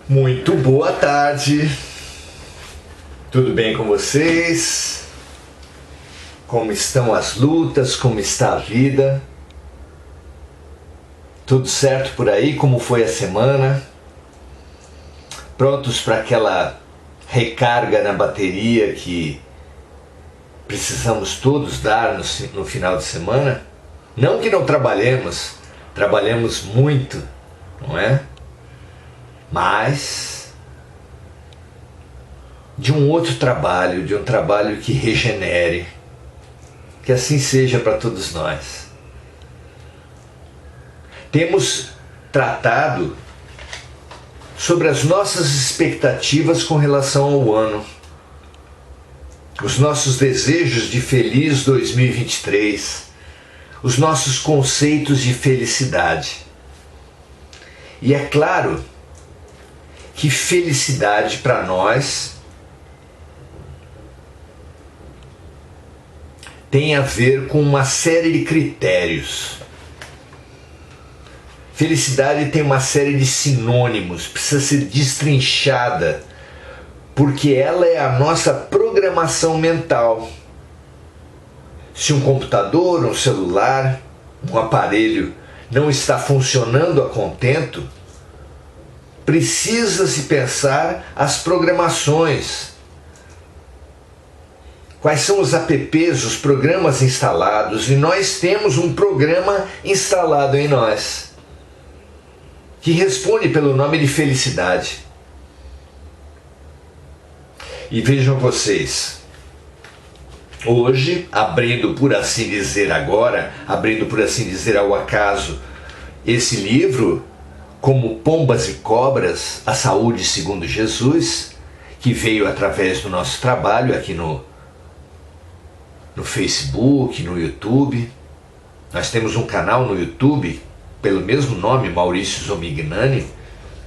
Muito boa tarde, tudo bem com vocês? Como estão as lutas? Como está a vida? Tudo certo por aí? Como foi a semana? Prontos para aquela recarga na bateria que precisamos todos dar no final de semana? Não que não trabalhemos, trabalhamos muito, não é? Mas de um outro trabalho, de um trabalho que regenere, que assim seja para todos nós. Temos tratado sobre as nossas expectativas com relação ao ano, os nossos desejos de feliz 2023, os nossos conceitos de felicidade. E é claro que felicidade para nós tem a ver com uma série de critérios. Felicidade tem uma série de sinônimos, precisa ser destrinchada, porque ela é a nossa programação mental. Se um computador, um celular, um aparelho não está funcionando a contento, precisa-se pensar as programações. Quais são os apps, os programas instalados? E nós temos um programa instalado em nós, que responde pelo nome de felicidade. E vejam vocês, hoje, abrindo por assim dizer ao acaso, esse livro, Como Pombas e Cobras, a Saúde segundo Jesus, que veio através do nosso trabalho aqui no Facebook, no YouTube. Nós temos um canal no YouTube, pelo mesmo nome, Maurício Zomignani,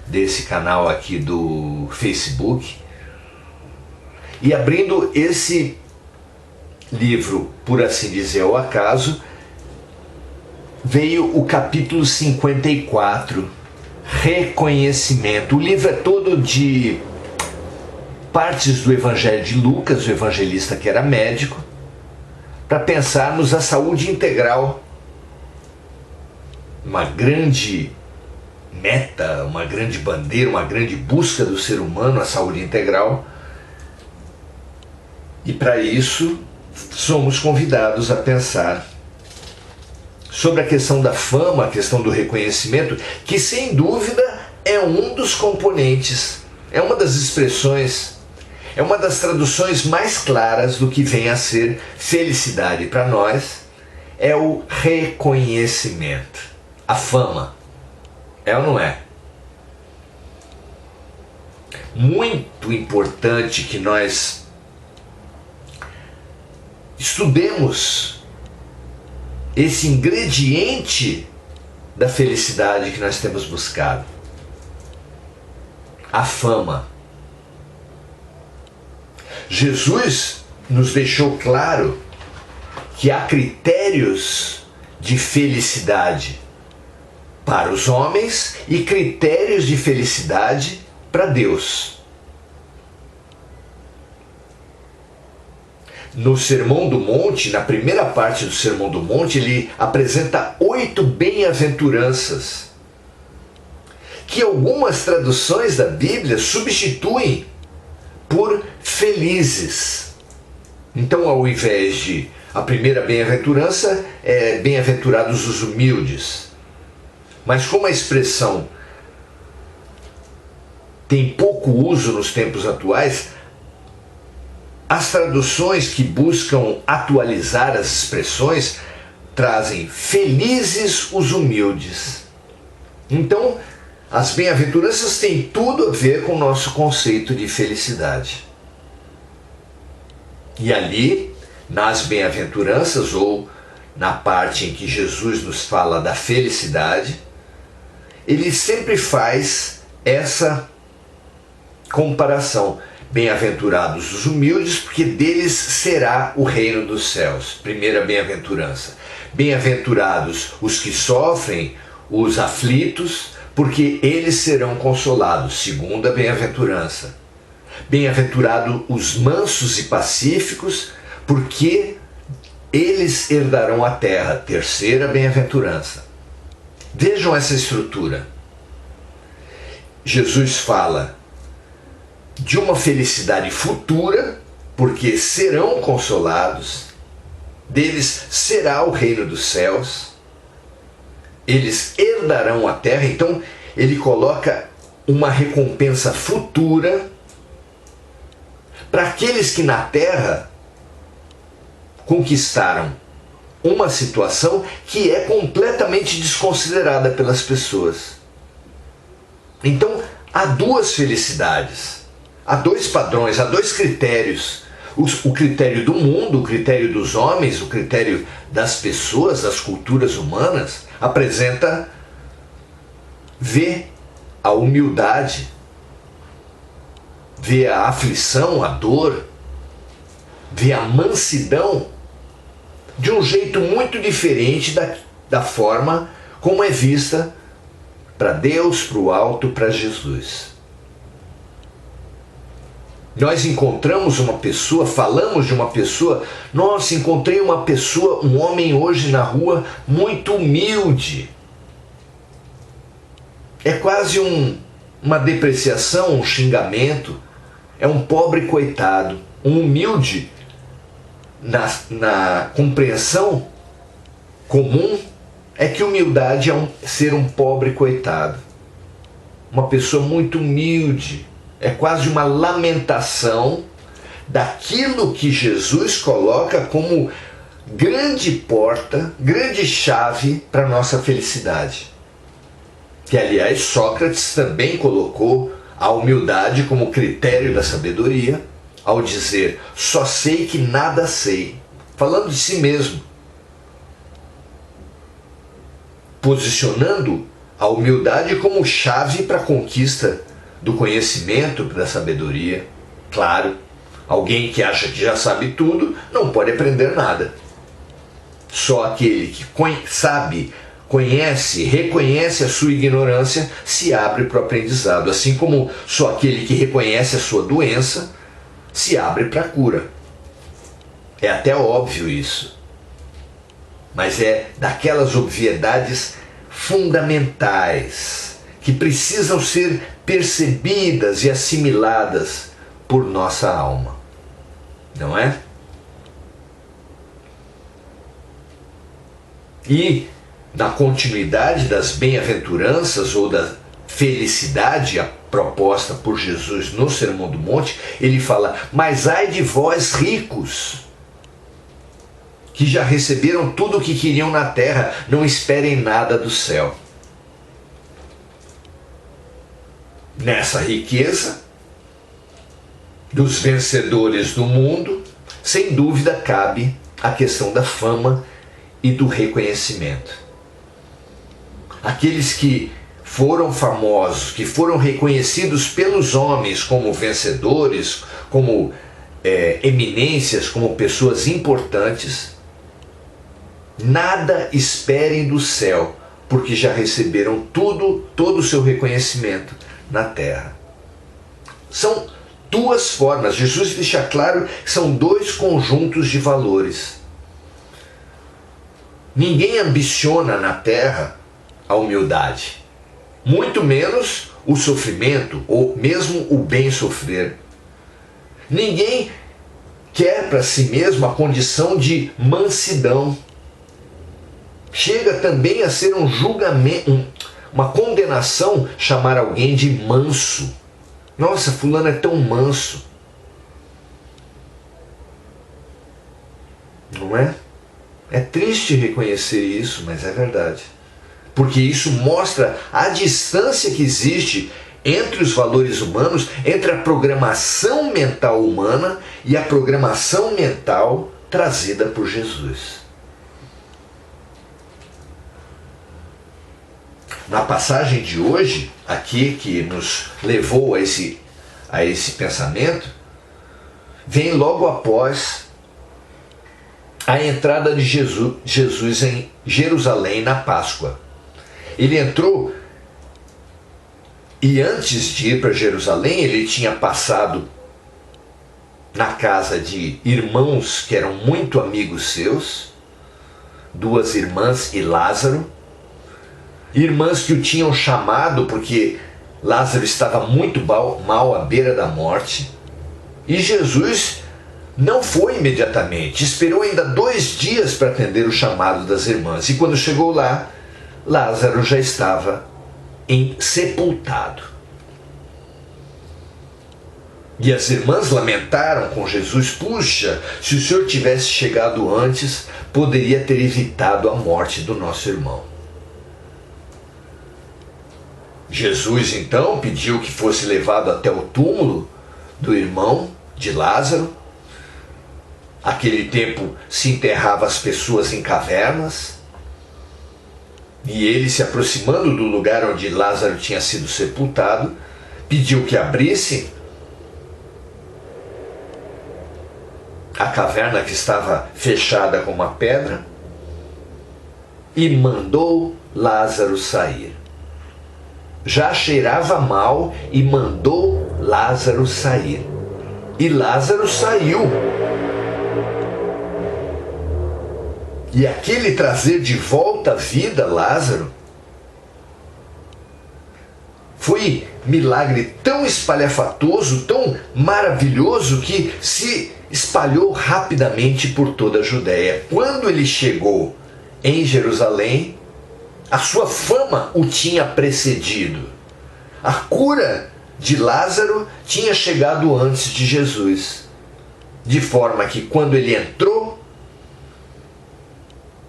desse canal aqui do Facebook. E abrindo esse livro, por assim dizer ao acaso, veio o capítulo 54, Reconhecimento. O livro é todo de partes do Evangelho de Lucas, o evangelista que era médico, para pensarmos a saúde integral. Uma grande meta, uma grande bandeira, uma grande busca do ser humano, a saúde integral. E para isso somos convidados a pensar sobre a questão da fama, a questão do reconhecimento, que sem dúvida é um dos componentes, é uma das expressões, é uma das traduções mais claras do que vem a ser felicidade para nós, é o reconhecimento, a fama. É ou não é? Muito importante que nós estudemos esse ingrediente da felicidade que nós temos buscado. A fama. Jesus nos deixou claro que há critérios de felicidade para os homens e critérios de felicidade para Deus. No Sermão do Monte, na primeira parte do Sermão do Monte, ele apresenta 8 bem-aventuranças, que algumas traduções da Bíblia substituem por felizes. Então, ao invés de a primeira bem-aventurança, é bem-aventurados os humildes. Mas como a expressão tem pouco uso nos tempos atuais, as traduções que buscam atualizar as expressões trazem felizes os humildes. Então, as bem-aventuranças têm tudo a ver com o nosso conceito de felicidade. E ali, nas bem-aventuranças, ou na parte em que Jesus nos fala da felicidade, ele sempre faz essa comparação. Bem-aventurados os humildes, porque deles será o reino dos céus. Primeira bem-aventurança. Bem-aventurados os que sofrem, os aflitos, porque eles serão consolados, segunda bem-aventurança. Bem-aventurados os mansos e pacíficos, porque eles herdarão a terra, terceira bem-aventurança. Vejam essa estrutura. Jesus fala de uma felicidade futura, porque serão consolados, deles será o reino dos céus, eles herdarão a terra. Então ele coloca uma recompensa futura para aqueles que na terra conquistaram uma situação que é completamente desconsiderada pelas pessoas. Então há duas felicidades, há dois padrões, há dois critérios. O critério do mundo, o critério dos homens, o critério das pessoas, das culturas humanas, vê a humildade, vê a aflição, a dor, vê a mansidão de um jeito muito diferente da forma como é vista para Deus, para o alto, para Jesus. Nós encontramos uma pessoa, falamos de uma pessoa, nossa, encontrei uma pessoa, um homem hoje na rua muito humilde. É quase uma depreciação, um xingamento. É um pobre coitado. Um humilde, na compreensão comum, é que humildade é ser um pobre coitado. Uma pessoa muito humilde. É quase uma lamentação daquilo que Jesus coloca como grande porta, grande chave para a nossa felicidade. Que, aliás, Sócrates também colocou a humildade como critério da sabedoria, ao dizer, só sei que nada sei, falando de si mesmo, posicionando a humildade como chave para a conquista do conhecimento, da sabedoria. Claro, alguém que acha que já sabe tudo não pode aprender nada. Só aquele que sabe, conhece, reconhece a sua ignorância se abre para o aprendizado, assim como só aquele que reconhece a sua doença se abre para a cura. É até óbvio isso, mas é daquelas obviedades fundamentais que precisam ser percebidas e assimiladas por nossa alma, não é? E na continuidade das bem-aventuranças ou da felicidade proposta por Jesus no Sermão do Monte, ele fala, mas ai de vós ricos, que já receberam tudo o que queriam na terra, não esperem nada do céu. Nessa riqueza dos vencedores do mundo, sem dúvida cabe a questão da fama e do reconhecimento. Aqueles que foram famosos, que foram reconhecidos pelos homens como vencedores, como eminências, como pessoas importantes, nada esperem do céu, porque já receberam todo o seu reconhecimento na terra. São duas formas, Jesus deixa claro que são dois conjuntos de valores. Ninguém ambiciona na terra a humildade, muito menos o sofrimento, ou mesmo o bem sofrer. Ninguém quer para si mesmo a condição de mansidão. Chega também a ser um julgamento, uma condenação chamar alguém de manso. Nossa, fulano é tão manso. Não é? É triste reconhecer isso, mas é verdade. Porque isso mostra a distância que existe entre os valores humanos, entre a programação mental humana e a programação mental trazida por Jesus. Na passagem de hoje, aqui que nos levou a esse pensamento, vem logo após a entrada de Jesus em Jerusalém na Páscoa. Ele entrou E antes de ir para Jerusalém, ele tinha passado na casa de irmãos que eram muito amigos seus, duas irmãs e Lázaro, irmãs que o tinham chamado porque Lázaro estava muito mal à beira da morte. E Jesus não foi imediatamente, esperou ainda 2 dias para atender o chamado das irmãs. E quando chegou lá, Lázaro já estava sepultado. E as irmãs lamentaram com Jesus: puxa, se o Senhor tivesse chegado antes, poderia ter evitado a morte do nosso irmão. Jesus então pediu que fosse levado até o túmulo do irmão de Lázaro. Aquele tempo se enterrava as pessoas em cavernas. E ele, se aproximando do lugar onde Lázaro tinha sido sepultado, pediu que abrisse a caverna que estava fechada com uma pedra e mandou Lázaro sair. Já cheirava mal e mandou Lázaro sair. E Lázaro saiu. E aquele trazer de volta à vida Lázaro foi milagre tão espalhafatoso, tão maravilhoso, que se espalhou rapidamente por toda a Judéia. Quando ele chegou em Jerusalém, a sua fama o tinha precedido. A cura de Lázaro tinha chegado antes de Jesus, de forma que quando ele entrou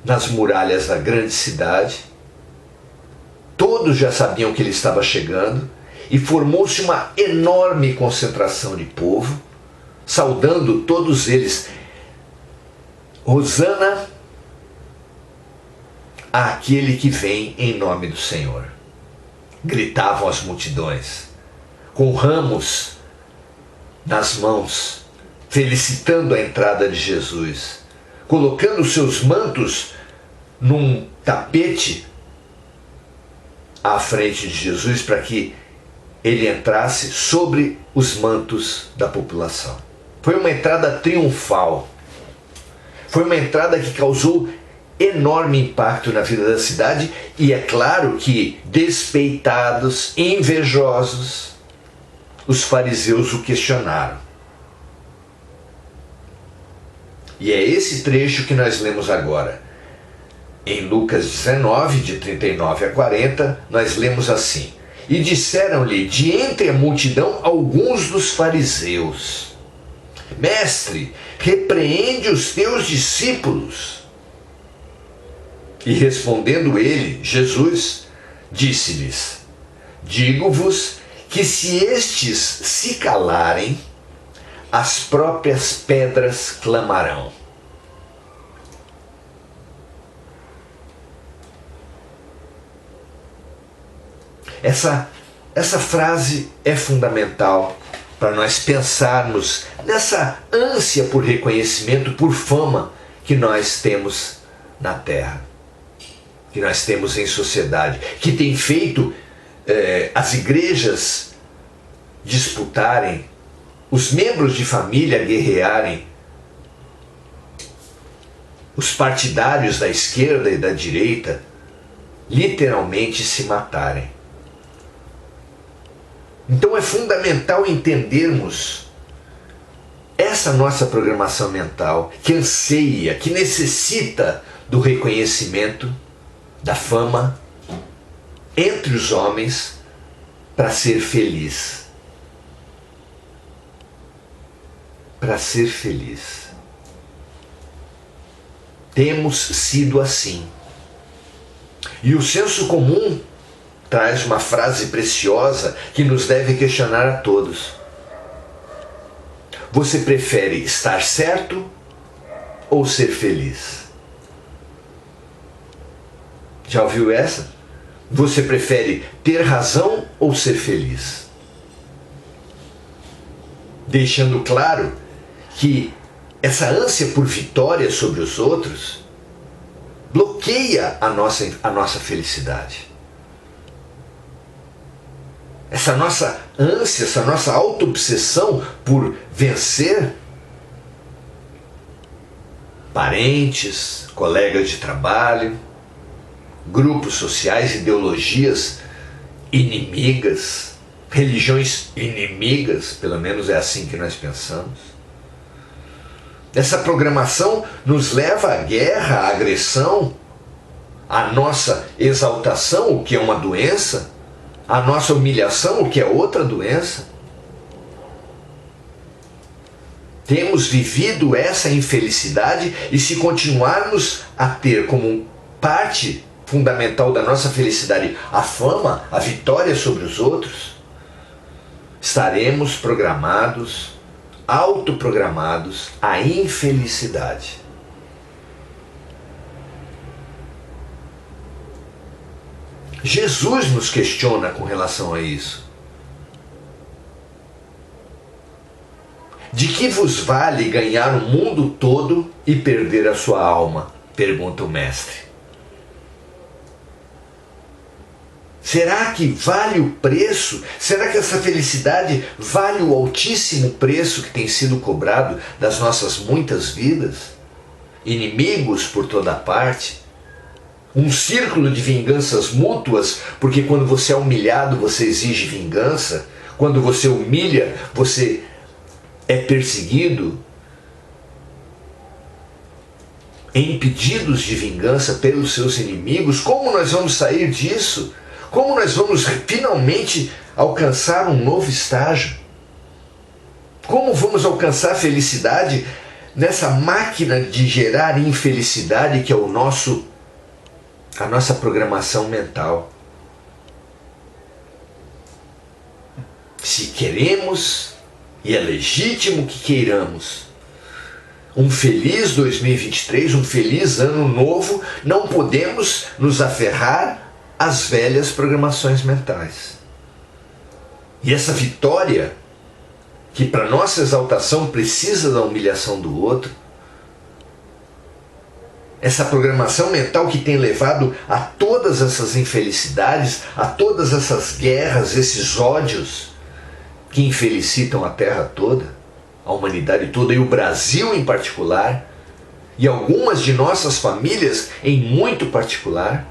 nas muralhas da grande cidade, todos já sabiam que ele estava chegando, e formou-se uma enorme concentração de povo, saudando todos eles: Hosana àquele que vem em nome do Senhor. Gritavam as multidões, com ramos nas mãos, felicitando a entrada de Jesus, colocando seus mantos num tapete à frente de Jesus para que ele entrasse sobre os mantos da população. Foi uma entrada triunfal. Foi uma entrada que causou enorme impacto na vida da cidade, e é claro que despeitados, invejosos, os fariseus o questionaram. E é esse trecho que nós lemos agora. Em Lucas 19, de 39 a 40, nós lemos assim: e disseram-lhe de entre a multidão alguns dos fariseus: Mestre, repreende os teus discípulos. E respondendo ele, Jesus, disse-lhes: digo-vos que se estes se calarem, as próprias pedras clamarão. Essa frase é fundamental para nós pensarmos nessa ânsia por reconhecimento, por fama que nós temos na terra, que nós temos em sociedade, que tem feito as igrejas disputarem, os membros de família guerrearem, os partidários da esquerda e da direita literalmente se matarem. Então é fundamental entendermos essa nossa programação mental, que anseia, que necessita do reconhecimento, da fama entre os homens para ser feliz. Para ser feliz. Temos sido assim. E o senso comum traz uma frase preciosa que nos deve questionar a todos. Você prefere estar certo ou ser feliz? Já ouviu essa? Você prefere ter razão ou ser feliz? Deixando claro que essa ânsia por vitória sobre os outros bloqueia a nossa felicidade. essa nossa ânsia, essa nossa auto-obsessão por vencer parentes, colegas de trabalho, grupos sociais, ideologias inimigas, religiões inimigas, pelo menos é assim que nós pensamos. Essa programação nos leva à guerra, à agressão, à nossa exaltação, o que é uma doença, à nossa humilhação, o que é outra doença. Temos vivido essa infelicidade e se continuarmos a ter como parte fundamental da nossa felicidade a fama, a vitória sobre os outros, estaremos programados, autoprogramados à infelicidade. Jesus nos questiona com relação a isso. De que vos vale ganhar o mundo todo e perder a sua alma? Pergunta o mestre. Será que vale o preço? Será que essa felicidade vale o altíssimo preço que tem sido cobrado das nossas muitas vidas? Inimigos por toda parte? Um círculo de vinganças mútuas, porque quando você é humilhado, você exige vingança. Quando você humilha, você é perseguido em pedidos de vingança pelos seus inimigos. Como nós vamos sair disso? Como nós vamos finalmente alcançar um novo estágio? Como vamos alcançar a felicidade nessa máquina de gerar infelicidade que é a nossa programação mental? Se queremos, e é legítimo que queiramos, um feliz 2023, um feliz ano novo, não podemos nos aferrar às velhas programações mentais. E essa vitória, que para nossa exaltação precisa da humilhação do outro, essa programação mental que tem levado a todas essas infelicidades, a todas essas guerras, esses ódios que infelicitam a Terra toda, a humanidade toda e o Brasil em particular, e algumas de nossas famílias em muito particular.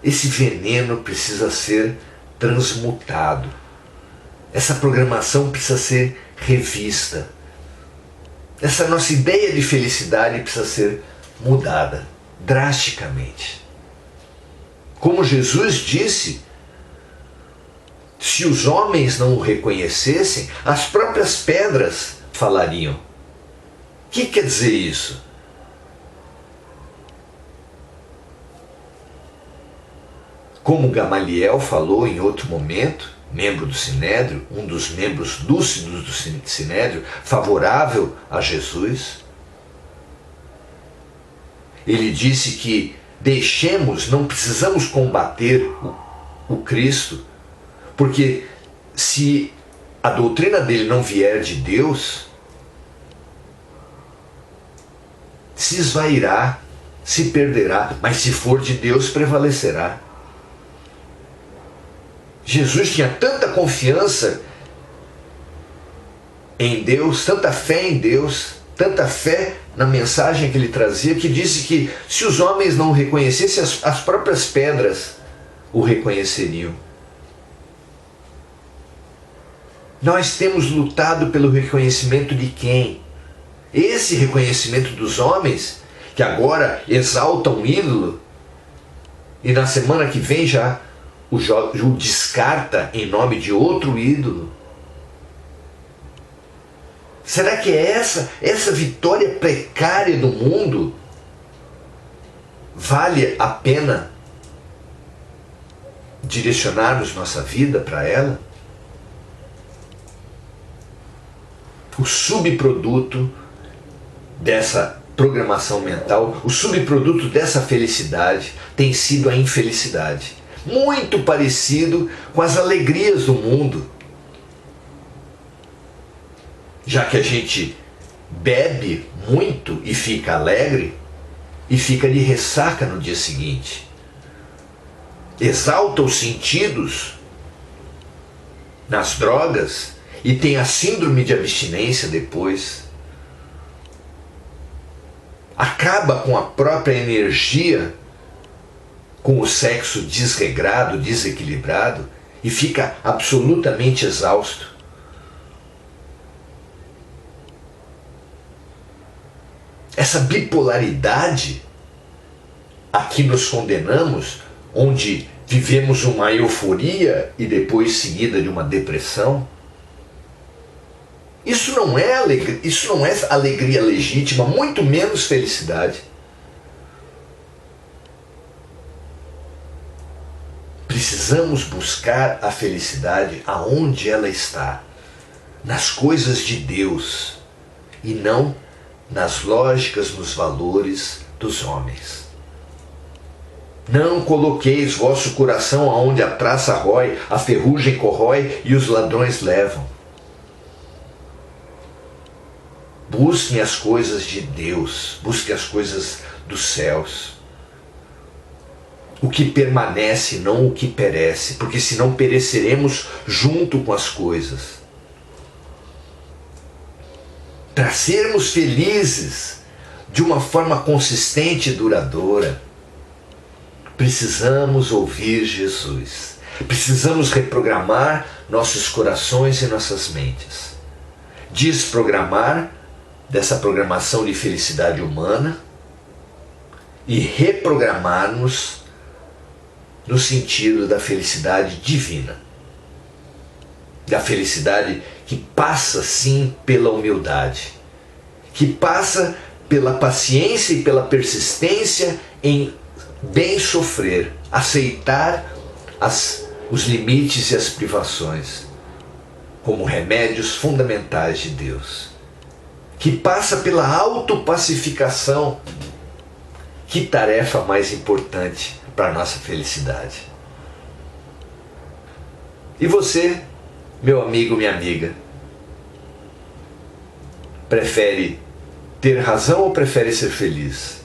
Esse veneno precisa ser transmutado. Essa programação precisa ser revista. Essa nossa ideia de felicidade precisa ser mudada drasticamente. Como Jesus disse, se os homens não o reconhecessem, as próprias pedras falariam. O que quer dizer isso? Como Gamaliel falou em outro momento, membro do Sinédrio, um dos membros lúcidos do Sinédrio, favorável a Jesus, ele disse que não precisamos combater o Cristo, porque se a doutrina dele não vier de Deus, se esvairá, se perderá, mas se for de Deus, prevalecerá. Jesus tinha tanta confiança em Deus, tanta fé em Deus, tanta fé na mensagem que ele trazia, que disse que se os homens não o reconhecessem, as próprias pedras o reconheceriam. Nós temos lutado pelo reconhecimento de quem? Esse reconhecimento dos homens, que agora exaltam um ídolo, e na semana que vem já o descarta em nome de outro ídolo. Será que é essa vitória precária do mundo vale a pena direcionarmos nossa vida para ela? O subproduto dessa programação mental, o subproduto dessa felicidade tem sido a infelicidade. Muito parecido com as alegrias do mundo. Já que a gente bebe muito e fica alegre, e fica de ressaca no dia seguinte. exalta os sentidos nas drogas e tem a síndrome de abstinência depois. Acaba com a própria energia, com o sexo desregrado, desequilibrado, e fica absolutamente exausto. Essa bipolaridade a que nos condenamos, onde vivemos uma euforia e depois seguida de uma depressão, isso não é alegria legítima, muito menos felicidade. Precisamos buscar a felicidade aonde ela está, nas coisas de Deus, e não nas lógicas, nos valores dos homens. Não coloqueis vosso coração aonde a traça rói, a ferrugem corrói e os ladrões levam. Busquem as coisas de Deus, busquem as coisas dos céus. O que permanece, não o que perece, porque senão pereceremos junto com as coisas. Para sermos felizes de uma forma consistente e duradoura, precisamos ouvir Jesus. Precisamos reprogramar nossos corações e nossas mentes. Desprogramar dessa programação de felicidade humana e reprogramar-nos no sentido da felicidade divina. Da felicidade que passa sim pela humildade, que passa pela paciência e pela persistência em bem sofrer, aceitar os limites e as privações como remédios fundamentais de Deus, que passa pela autopacificação. Que tarefa mais importante para a nossa felicidade. E você, meu amigo, minha amiga, prefere ter razão ou prefere ser feliz?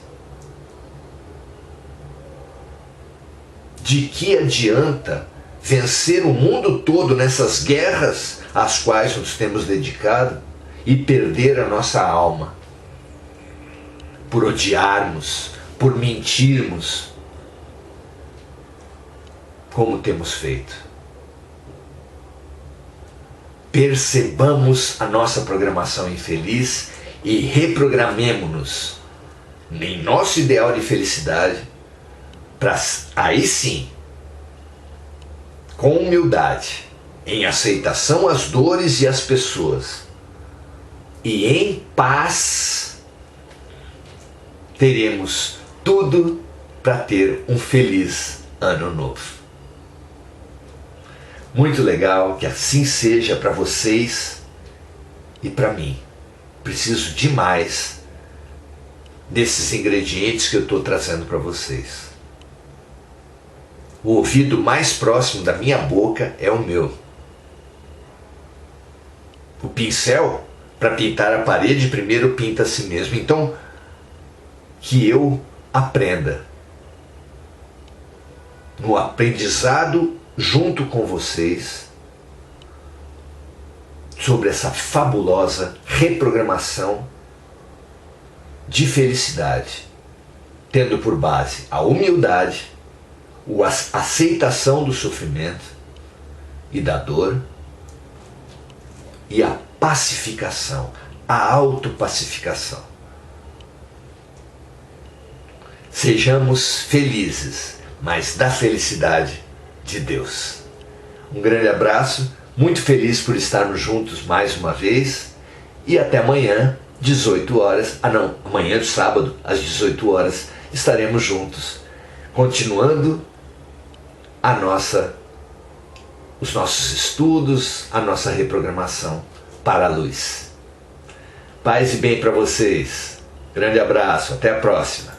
De que adianta vencer o mundo todo nessas guerras às quais nos temos dedicado e perder a nossa alma por odiarmos, por mentirmos, como temos feito? Percebamos a nossa programação infeliz e reprogramemo-nos em nosso ideal de felicidade, para aí sim, com humildade, em aceitação às dores e às pessoas, e em paz, teremos tudo para ter um feliz ano novo. Muito legal, que assim seja para vocês e para mim. Preciso demais desses ingredientes que eu estou trazendo para vocês. O ouvido mais próximo da minha boca é o meu. O pincel, para pintar a parede, primeiro pinta a si mesmo. Então, que eu aprenda no aprendizado junto com vocês sobre essa fabulosa reprogramação de felicidade, tendo por base a humildade, a aceitação do sofrimento e da dor e a pacificação, a autopacificação. Sejamos felizes, mas da felicidade de Deus. Um grande abraço, muito feliz por estarmos juntos mais uma vez e até amanhã, 18 horas, amanhã de sábado, às 18 horas, estaremos juntos, continuando os nossos estudos, a nossa reprogramação para a luz. Paz e bem para vocês. Grande abraço, até a próxima.